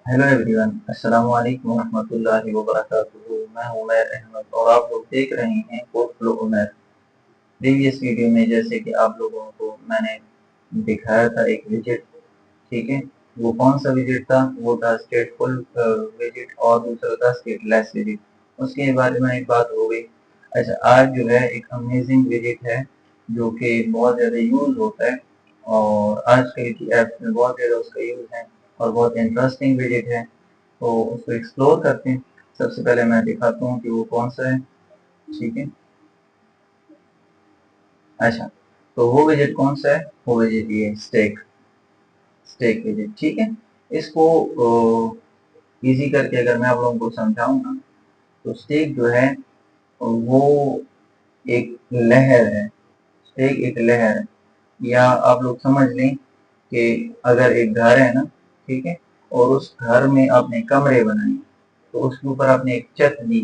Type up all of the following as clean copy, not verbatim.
Hello everyone, अस्सलाम वालेकुम रहमतुल्लाहि व बरकातुहू। मैं उमैर अहमद और आप लोग देख रहे हैं code flow Umair. Previous video में जैसे कि आप लोगों को मैंने दिखाया था एक विजिट, ठीक है। वो कौन सा विजिट था? वो था स्टेटफुल विजिट और दूसरा था स्टेटलेस विजिट। उसके बारे में एक बात हो गई। अच्छा, आज जो है एक अमेजिंग विजिट है जो कि बहुत ज़्यादा यूज होता है और आजकल की ऐप्स में बहुत ज़्यादा उसका यूज है और बहुत इंटरेस्टिंग विजिट है, तो उसको एक्सप्लोर करते हैं। सबसे पहले मैं दिखाता हूँ कि वो कौन सा है, ठीक है। अच्छा, तो वो विजिट कौन सा है? वो विजिट ये स्टेक स्टेक विजिट, ठीक है। इसको इजी करके अगर मैं आप लोगों को समझाऊं ना, तो स्टेक जो है वो एक लहर है। स्टेक एक लहर है, या आप लोग समझ लें कि अगर एक घर है ना, ठीक है, और उस घर में आपने कमरे बनाए, तो उसके ऊपर आपने एक छत दी,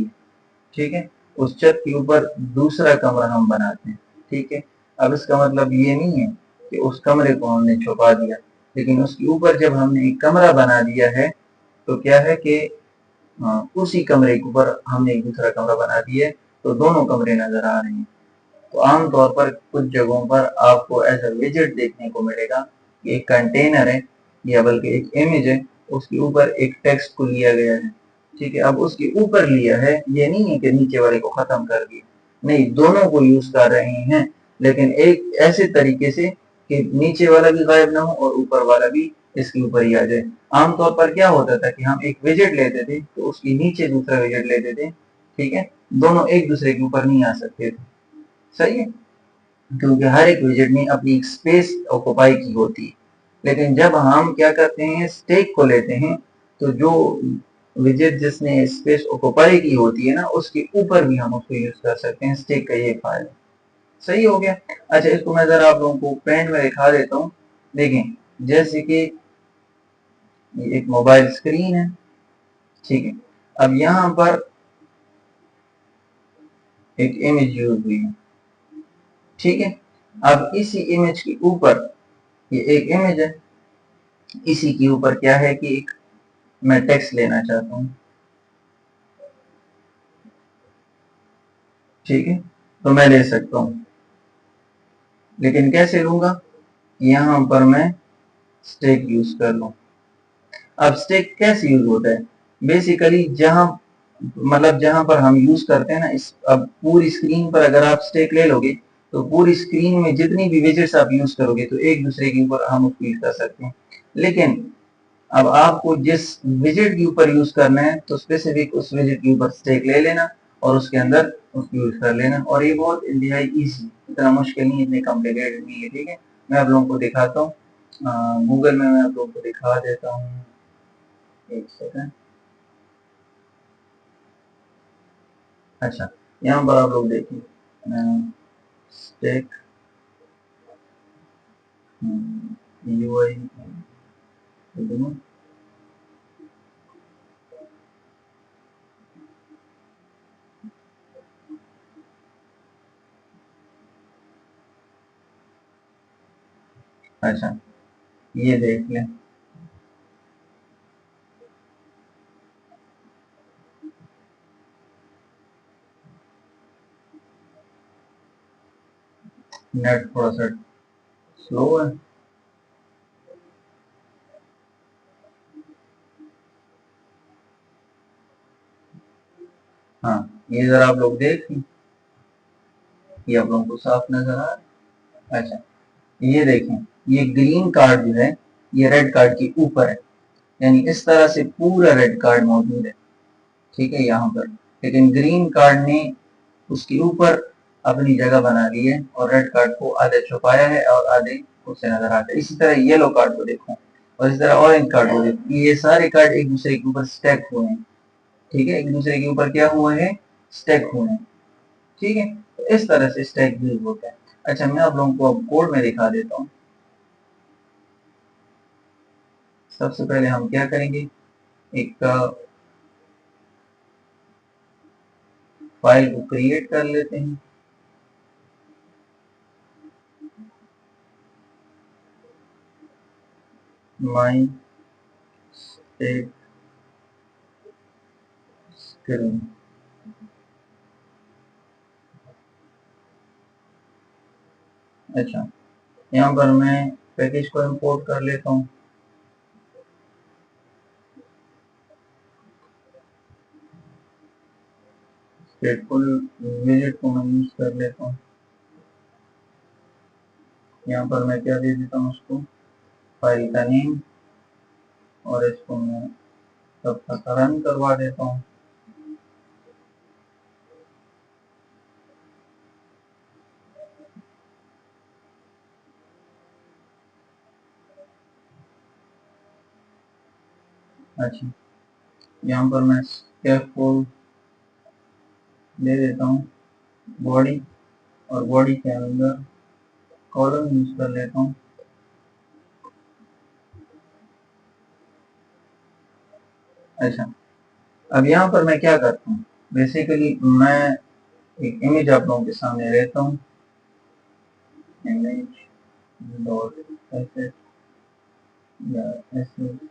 ठीक है। उस छत के ऊपर दूसरा कमरा हम बनाते हैं, ठीक है। अब इसका मतलब ये नहीं है कि उस कमरे को हमने छुपा दिया, लेकिन उसके ऊपर जब हमने एक कमरा बना दिया है, तो क्या है कि उसी कमरे के ऊपर हमने एक दूसरा कमरा बना दिया है, तो दोनों कमरे नजर आ रहे हैं। तो आमतौर पर कुछ जगहों पर आपको ऐसा विजेट देखने को मिलेगा कि एक कंटेनर है या बल्कि एक इमेज है, उसके ऊपर एक टेक्स्ट को लिया गया है, ठीक है। अब उसके ऊपर लिया है, ये नहीं है कि नीचे वाले को खत्म कर दिया, नहीं, दोनों को यूज कर रहे हैं, लेकिन एक ऐसे तरीके से कि नीचे वाला भी गायब ना हो और ऊपर वाला भी इसके ऊपर ही आ जाए। आमतौर पर क्या होता था कि हम एक विजेट लेते थे तो उसके नीचे दूसरा विजेट लेते थे, ठीक है। दोनों एक दूसरे के ऊपर नहीं आ सकते थे, सही है, क्योंकि हर एक विजेट ने अपनी एक स्पेस ऑक्युपाई की होती है। लेकिन जब हम क्या करते हैं, स्टेक को लेते हैं, तो जो विजेट जिसने स्पेस ऑक्युपाई की होती है ना, उसके ऊपर भी हम उसको यूज कर सकते हैं। स्टेक का ये फायदा, सही हो गया। अच्छा, इसको मैं जरा आप लोगों को पेन में दिखा देता हूँ। देखें, जैसे कि ये एक मोबाइल स्क्रीन है, ठीक है। अब यहाँ पर एक इमेज यूज हुई है, ठीक है। अब इसी इमेज के ऊपर, ये एक इमेज है, इसी के ऊपर क्या है कि एक मैं टेक्स्ट लेना चाहता हूँ, ठीक है, तो मैं ले सकता हूँ, लेकिन कैसे लूंगा? यहाँ पर मैं स्टेक यूज कर लूँ। अब स्टेक कैसे यूज होता है? बेसिकली जहां, मतलब जहां पर हम यूज करते हैं ना, इस अब पूरी स्क्रीन पर अगर आप स्टेक ले लोगे, तो पूरी स्क्रीन में जितनी भी विजेट्स आप यूज करोगे, तो एक दूसरे के ऊपर हम उसको यूज कर सकते हैं। लेकिन अब आपको जिस विजिट के ऊपर यूज करना है, तो स्पेसिफिक उस विजिट के ऊपर स्टेक ले लेना और उसके अंदर उसको यूज कर लेना। और ये बहुत इंतहाई ईजी, इतना मुश्किल नहीं, इतने कॉम्प्लिकेटेड नहीं है, ठीक है। मैं आप लोगों को दिखाता हूँ, गूगल में मैं आप लोगों को दिखा देता हूँ, एक सेकंड। अच्छा, यहाँ पर आप लोग देखिए, स्टेक यूआई, अच्छा, ये देख लें, नेट थोड़ा सा स्लो है। हाँ, ये जरा आप लोग देखें, ये आप लोगों को साफ नजर आ रहा है। अच्छा, ये देखें, ये ग्रीन कार्ड जो है, ये रेड कार्ड के ऊपर है, यानी इस तरह से पूरा रेड कार्ड मौजूद है, ठीक है, यहाँ पर। लेकिन ग्रीन कार्ड ने उसके ऊपर अपनी जगह बना ली है और रेड कार्ड को आधे छुपाया है और आधे उससे नजर आता है। इसी तरह येलो कार्ड को देखो और इस तरह ऑरेंज कार्ड को देखो, ये सारे कार्ड एक दूसरे के ऊपर स्टैक हुए हैं, ठीक है, एक दूसरे के ऊपर क्या हुए हैं, स्टैक हुए हैं, ठीक है। तो इस तरह से स्टैक यूज होता है। अच्छा, मैं आप लोगों को अब कोड में दिखा देता हूँ। सबसे पहले हम क्या करेंगे, एक फाइल को क्रिएट कर लेते हैं। माई स्टेक फिर अच्छा, यहाँ पर मैं पैकेज को इंपोर्ट कर लेता हूँ। स्टेटफुल विजिट को मैं यूज कर लेता हूँ। यहाँ पर मैं क्या दे देता हूँ उसको, फाइल का नेम, और इसको मैं तब तक रन करवा देता हूँ। अच्छा, यहाँ पर मैं स्कैफोल्ड दे देता हूँ बॉडी, और बॉडी के अंदर कॉलम यूज कर लेता हूँ। अच्छा, अब यहाँ पर मैं क्या करता हूँ, बेसिकली मैं एक इमेज आप लोगों के सामने लेता हूँ, इमेज डॉट एसेट या asset,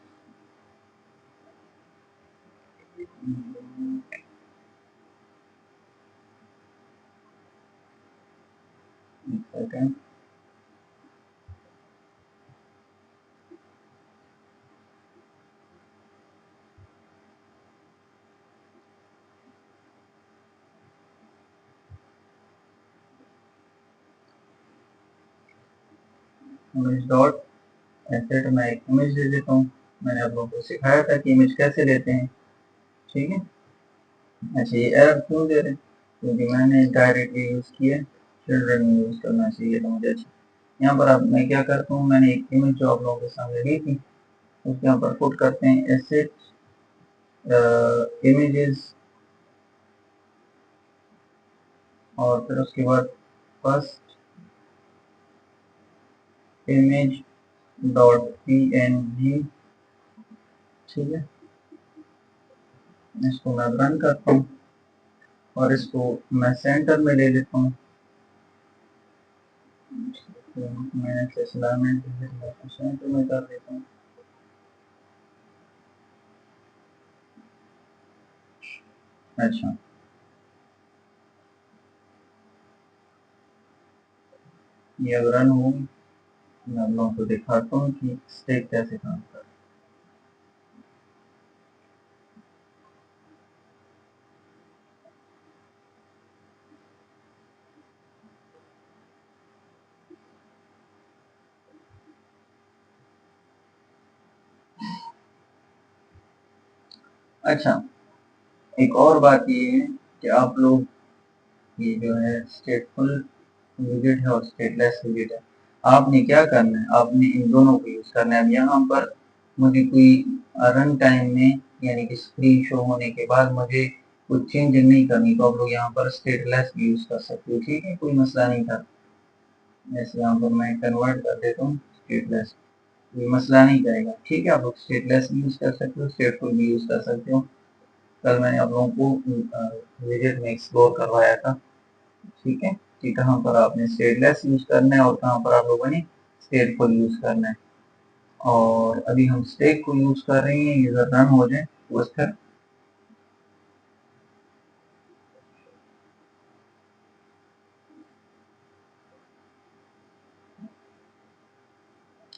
second, image dot asset, मैं एक इमेज दे देता हूँ। मैंने आप लोगों को सिखाया था कि इमेज कैसे लेते हैं, ठीक है। अच्छा, ये एरर क्यों दे रहे हैं, क्योंकि मैंने डायरेक्टली यूज किया, चिल्ड्रन यूज करना चाहिए था मुझे। अच्छा, यहाँ पर अब मैं क्या करता हूँ, मैंने एक इमेज जो आप लोगों के सामने दी थी उसके यहाँ पर पुट करते हैं एसेट इमेजेस, और फिर उसके बाद फर्स्ट इमेज डॉट png, ठीक है। इसको मैं रन करता हूँ और इसको मैं सेंटर में ले लेता हूँ। मैं सेंटर में कर देता हूँ। अच्छा, ये अब रन हो, मैं आप लोगों को दिखाता हूँ कि स्टेक कैसे काम करता है। अच्छा, एक और बात ये है कि आप लोग ये जो है स्टेटफुल विजिट है और स्टेटलेस विजिट है, आपने क्या करना है, आपने इन दोनों को यूज करना है। अब यहाँ पर मुझे कोई रन टाइम में यानी कि स्क्रीन शो होने के बाद मुझे कुछ चेंज नहीं करनी, तो आप लोग यहाँ पर स्टेटलेस भी यूज कर सकते हो, ठीक है, कोई मसला नहीं था। जैसे यहाँ पर मैं कन्वर्ट कर देता हूँ स्टेटलेस, कोई मसला नहीं करेगा, ठीक है। आप लोग स्टेटलेस भी यूज कर सकते हो, स्टेटफुल भी यूज कर सकते हो। कल मैंने आप लोगों को विजिट में एक्सप्लोर करवाया था, ठीक है, कि कहाँ पर आपने स्टेटलेस यूज करना है और कहाँ पर आप लोगों ने स्टेटफुल यूज करना है। और अभी हम स्टेक को यूज कर रहे हैं, ये रन हो जाए तो बस फिर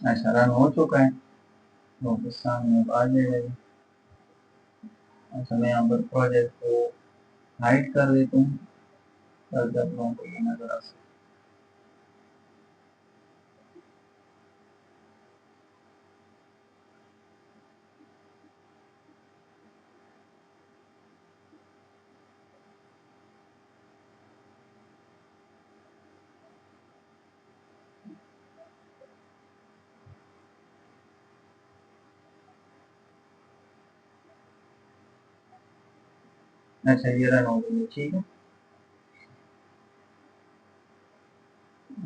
अच्छा रन हो चुका है, तो सामने आ जाएगा। अच्छा, मैं यहाँ पर प्रोजेक्ट को हाइड कर देता हूँ ताकि आप लोगों को ये नजर आ सके। अच्छा, ये रन हो गई, ठीक है।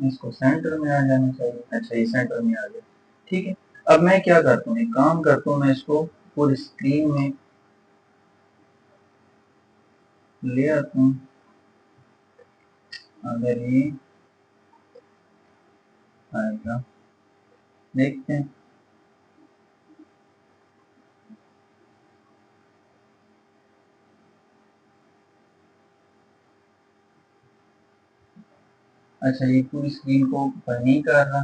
इसको सेंटर में आ जाना चाहिए। अच्छा, ये सेंटर में आ गया, ठीक है। अब मैं क्या करता हूँ, एक काम करता हूँ, मैं इसको पूरी स्क्रीन में ले आता हूँ। अगर ये आएगा, देखते हैं। अच्छा, ये पूरी स्क्रीन को ऊपर नहीं कर रहा।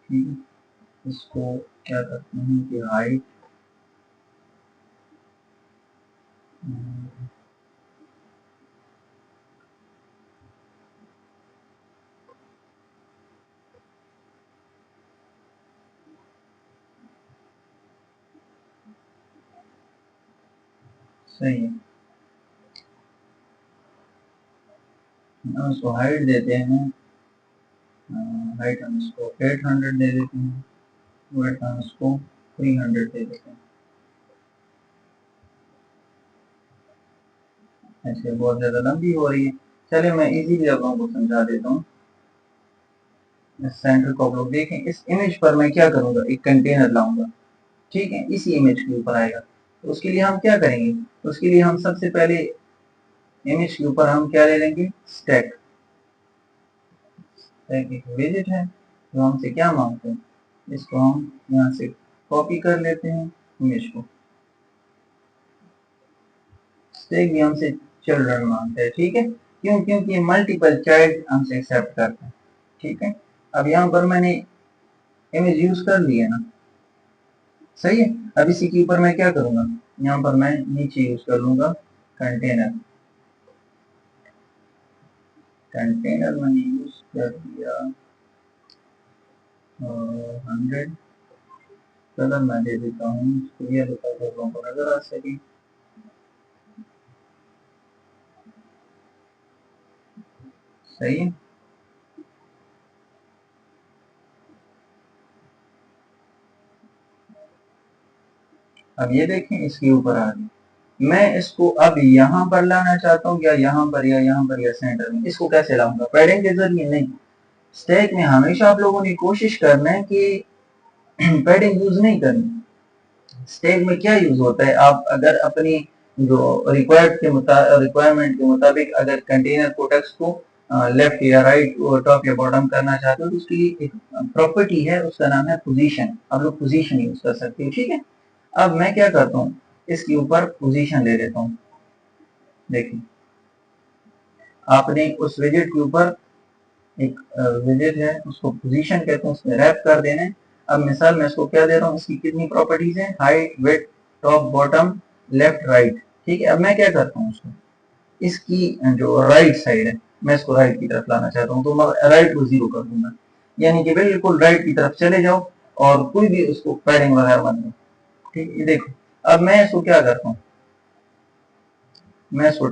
ठीक है, इसको क्या करते हैं कि हाइट सही है, हम इसको हाइट देते हैं, हाइट हम इसको 800 दे देते हैं, वेट हम इसको 300 दे देते हैं। ऐसे बहुत ज़्यादा लंबी हो रही है। चलिए मैं इजीली आप लोगों को समझा देता हूँ। इस सेंटर को आप लोग देखें, इस इमेज पर मैं क्या करूँगा, एक कंटेनर लाऊंगा, ठीक है, इसी इमेज के ऊपर आएगा। तो उसके लिए हम क्या करेंगे, उसके लिए हम सबसे पहले इमेज के ऊपर हम क्या ले लेंगे, स्टैक। स्टैक एक विजिट है जो हमसे क्या मांगते हैं, इसको हम यहाँ से कॉपी कर लेते हैं इमेज को। स्टैक भी हमसे चिल्ड्रन मांगता है, ठीक है, क्यों, क्योंकि मल्टीपल चाइल्ड हमसे एक्सेप्ट करते हैं, ठीक है। अब यहाँ पर मैंने इमेज यूज कर ली है ना, सही है। अब इसी के ऊपर मैं क्या करूंगा, यहाँ पर मैं नीचे यूज कर लूंगा कंटेनर। कंटेनर मैंने यूज कर दिया 100। कलर मैं दे देता हूँ क्लियर होता है, लोगों को नजर आ सके। सही है। अब ये देखें इसके ऊपर आ गई। मैं इसको अब यहाँ पर लाना चाहता हूँ, या यहाँ पर, या यहाँ पर, या सेंटर में। इसको कैसे लाऊंगा, पैडिंग के जरिए नहीं। स्टैक में हमेशा आप लोगों ने कोशिश करना है कि पैडिंग यूज नहीं करनी। स्टैक में क्या यूज होता है, आप अगर अपनी जो रिक्वायरमेंट के मुताबिक अगर कंटेनर को टेक्स्ट को लेफ्ट या राइट, टॉप या बॉटम करना चाहते हो, तो उसकी एक प्रॉपर्टी है, उसका नाम है पोजीशन। आप लोग पोजीशन यूज कर सकते हो, ठीक है। अब मैं क्या करता हूँ, इसके ऊपर पोजीशन ले लेता हूँ। देखिए, आपने उस विजेट के ऊपर एक विजेट है, उसको पोजीशन कहते हैं, उसमें रैप कर देना है। अब मिसाल मैं इसको क्या दे रहा हूँ, इसकी कितनी प्रॉपर्टीज है, height, width, top, bottom, left, right, ठीक है। अब मैं क्या करता हूँ, उसको इसकी जो राइट साइड है, मैं इसको राइट की तरफ लाना चाहता हूँ, तो मैं राइट को 0 कर दूंगा, यानी कि बिल्कुल राइट की तरफ चले जाओ और कोई भी उसको पैडिंग वगैरह मत दो, ठीक है। देखो, अब मैं इसको क्या करता हूँ, मैं इसको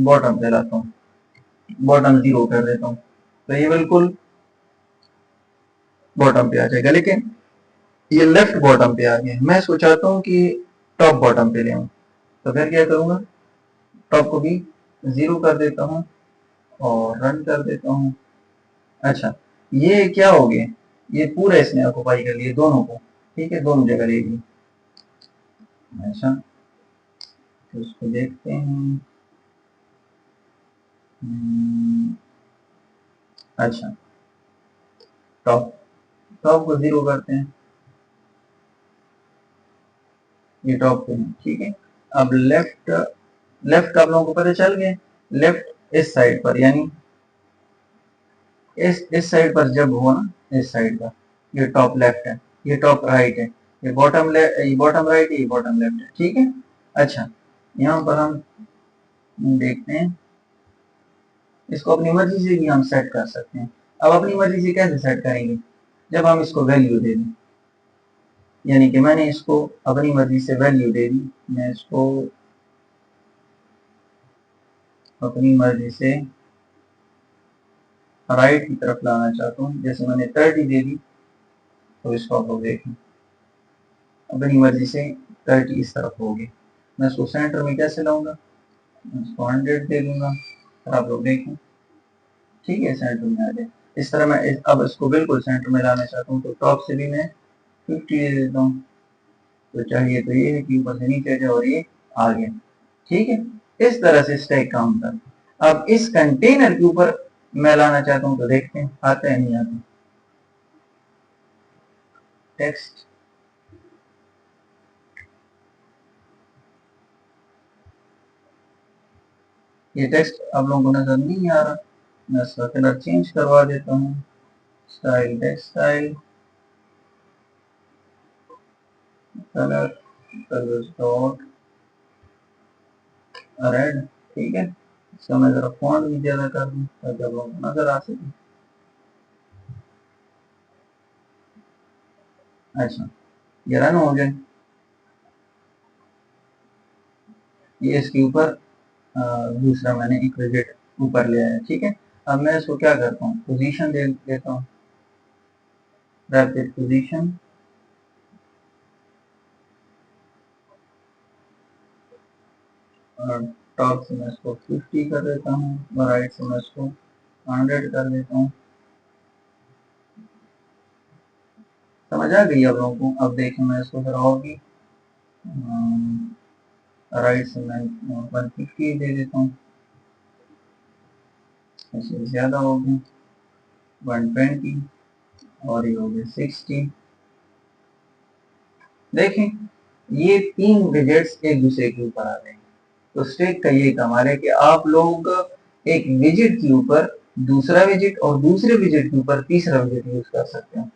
बॉटम पे लाता हूँ, बॉटम 0 कर देता हूँ, तो ये बिल्कुल बॉटम पे आ जाएगा। लेकिन ये लेफ्ट बॉटम पे आ गया, मैं इसको चाहता हूँ कि टॉप बॉटम पे ले आऊँ, तो फिर क्या करूंगा, टॉप को भी 0 कर देता हूँ और रन कर देता हूँ। अच्छा, ये क्या हो गया, ये पूरा इसने ऑक्युपाई कर लिए दोनों को, ठीक है, दोनों जगह ले ली। अच्छा, तो इसको देखते हैं। अच्छा, टॉप, टॉप को 0 करते हैं, ये टॉप पे है, ठीक है। अब लेफ्ट, लेफ्ट का आप लोगों को पता चल गया, लेफ्ट इस साइड पर, यानी इस साइड पर जब हुआ ना, इस साइड पर, ये टॉप लेफ्ट है, ये टॉप राइट है, ये बॉटम ये बॉटम राइट है, ये बॉटम लेफ्ट है, ठीक है। अच्छा, यहाँ पर हम देखते हैं, इसको अपनी मर्जी से भी हम सेट कर सकते हैं। अब अपनी मर्जी से कैसे सेट करेंगे, जब हम इसको वैल्यू दे दें, यानी कि मैंने इसको अपनी मर्जी से वैल्यू दे दी, मैं इसको अपनी मर्जी से राइट की तरफ लाना चाहता हूँ, जैसे मैंने 30 दे दी, तो इसको आप लोग देखें, अपनी मर्जी से 30 इस तरफ होगी। मैं इसको सेंटर में कैसे लाऊंगा, इसको 100 दे दूंगा, और आप लोग देखें, ठीक है, सेंटर में आ जाए। इस तरह मैं अब इसको बिल्कुल सेंटर में लाना चाहता हूँ, तो टॉप से भी मैं 50 दे देता हूँ, तो चाहिए तो ये है कि ऊपर से नीचे जाए और ये आ गया, ठीक है। इस तरह से स्टैक काम करता है। अब इस कंटेनर के ऊपर मैं लाना चाहता हूँ, तो देखते हैं आता है नहीं आता। टेक्स्ट, ये टेक्स्ट आप लोगों को नजर नहीं आ रहा, मैं इसका कलर चेंज करवा देता हूँ, style textile colour colour dot red, ठीक है। इसका मैं जरा फॉन्ट भी ज्यादा कर दूँ ताकि आप लोगों को नजर आ सके। अच्छा, ये रन हो गया, ये इसके ऊपर दूसरा मैंने एक विजिट ऊपर ले आया, ठीक है। अब मैं इसको क्या करता हूँ, पोजीशन दे देता हूँ, रैपिड पोजीशन, और टॉप से मैं इसको 50 कर देता हूँ और राइट से मैं इसको 100 कर देता हूँ। समझ आ गई आप लोगों को? अब देखें मैं इसको जरा और भी राइट से मैं 150 दे देता हूँ, इससे ज़्यादा हो गया 120 और ये हो गया 60। देखें ये तीन विजेट्स एक दूसरे के ऊपर आ गए। तो स्टैक का ये कमाल है कि आप लोग एक विजिट के ऊपर दूसरा विजिट और दूसरे विजिट के ऊपर तीसरा विजिट यूज कर सकते हैं।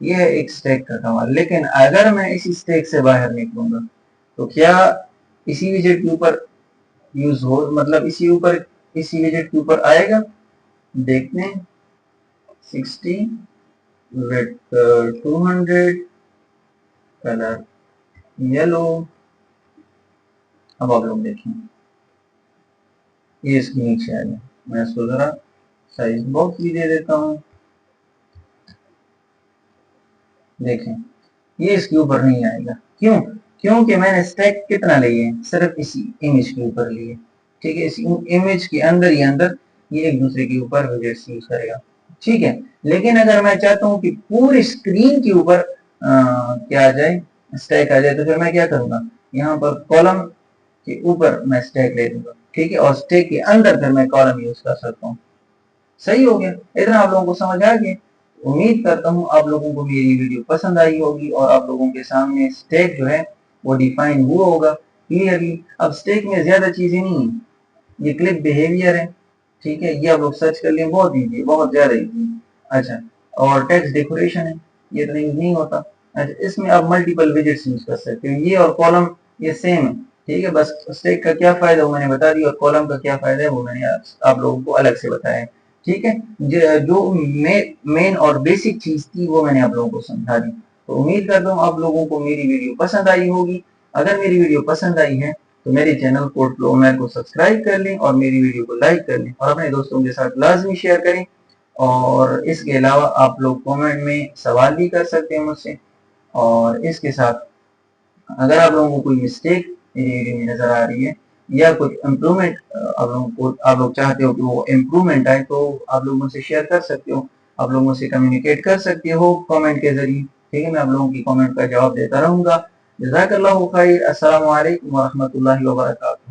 ये है एक स्टैक का कमाल। लेकिन अगर मैं इसी स्टैक से बाहर निकलूंगा तो क्या इसी विजिट के ऊपर यूज हो, मतलब इसी विजिट के ऊपर आएगा? देखते हैं, 60 विथ 200 कलर येलो। अब आप लोग देखें ये इसके नीचे आ गया, मैं इसको जरा साइज बॉक्स भी दे देता हूँ। देखें ये इसके ऊपर नहीं आएगा, क्यों? क्योंकि मैंने स्टैक कितना लिए हैं, सिर्फ इसी इमेज के ऊपर लिए, ठीक है। इस इमेज के अंदर ही अंदर ये एक दूसरे के ऊपर विजेट्स यूज करेगा, ठीक है। लेकिन अगर मैं चाहता हूं कि पूरी स्क्रीन के ऊपर क्या आ जाए, स्टैक आ जाए, तो फिर मैं क्या करूंगा, यहाँ पर कॉलम के ऊपर मैं स्टैक ले लूंगा, ठीक है, और स्टैक के अंदर फिर मैं कॉलम यूज कर सकता हूँ। सही हो गया? इतना आप लोगों को समझ आ गया? उम्मीद करता हूँ आप लोगों को मेरी वीडियो पसंद आई होगी और आप लोगों के सामने स्टैक जो है वो डिफाइन हुआ होगा क्लियरली। अब स्टैक में ज्यादा चीजें नहीं है, ये क्लिक बिहेवियर है, ठीक है, ये आप लोग सर्च कर लें, बहुत इजी है, बहुत ज्यादा इजी है। अच्छा, और टेक्स्ट डेकोरेशन है, ये इतना यूज नहीं होता। अच्छा, इसमें आप मल्टीपल विजेट्स यूज कर सकते हो, ये और कॉलम ये सेम है, ठीक है। बस स्टैक का क्या फायदा वो मैंने बता दिया और कॉलम का क्या फायदा है वो मैंने आप लोगों को अलग से बताया, ठीक है। जो मेन और बेसिक चीज थी वो मैंने आप लोगों को समझा दी। तो उम्मीद करता हूँ आप लोगों को मेरी वीडियो पसंद आई होगी। अगर मेरी वीडियो पसंद आई है तो मेरे चैनल कोड फ्लोमैर को सब्सक्राइब कर लें और मेरी वीडियो को लाइक कर लें और अपने दोस्तों के साथ लाजमी शेयर करें। और इसके अलावा आप लोग कमेंट में सवाल भी कर सकते हैं मुझसे। और इसके साथ अगर आप लोगों को कोई मिस्टेक मेरी वीडियो में नजर आ रही है या कुछ इम्प्रूवमेंट आप लोग चाहते हो कि वो इम्प्रूवमेंट आए तो आप लोग मुझसे शेयर कर सकते हो, आप लोग मुझसे कम्युनिकेट कर सकते हो कमेंट के जरिए, ठीक है। मैं आप लोगों की कमेंट का जवाब देता रहूंगा। जज़ाकल्लाहु खैर। अस्सलामु अलैकुम व रहमतुल्लाहि व बरकातुहू।